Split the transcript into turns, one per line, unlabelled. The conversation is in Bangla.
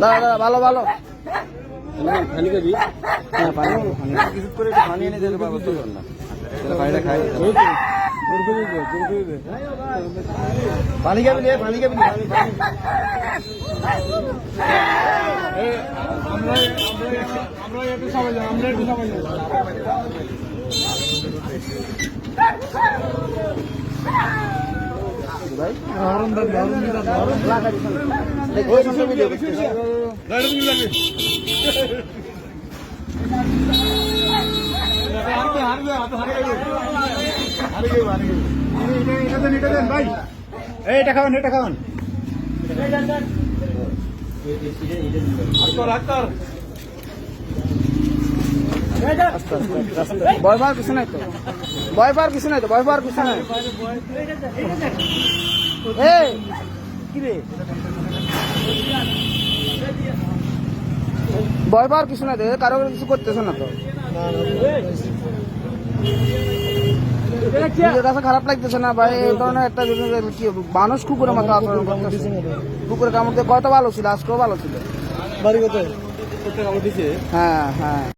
দাদা দাদা ভালো ভালো
পানি খাবি?
হ্যাঁ পানি
কিছু করে একটু পানি এনে দিতে পারবো তো না পানিটা খাই পানি খাবি রে পানি খাবি আমরা একটু সময় যাই আমরা একটু সময় যাই ভাই এটা খাওয়ান এটা খাওয়ান
ভয় পাওয়ার কিছু নাই তো ভয় পাওয়ার কিছু নাই তো ভয় পাওয়ার কিছু নাই ভয় পাওয়ার কিছু নাই তো কারো কিছু করতেছে না তো নিজের কাছে খারাপ লাগতেছে না ভাই এই ধরনের একটা কি মানুষ কুকুরের মতো আচরণ করতেছে কুকুরের কামড় দিয়ে কত ভালো ছিল আজকেও ভালো ছিল
বাড়ি কোথায় হ্যাঁ হ্যাঁ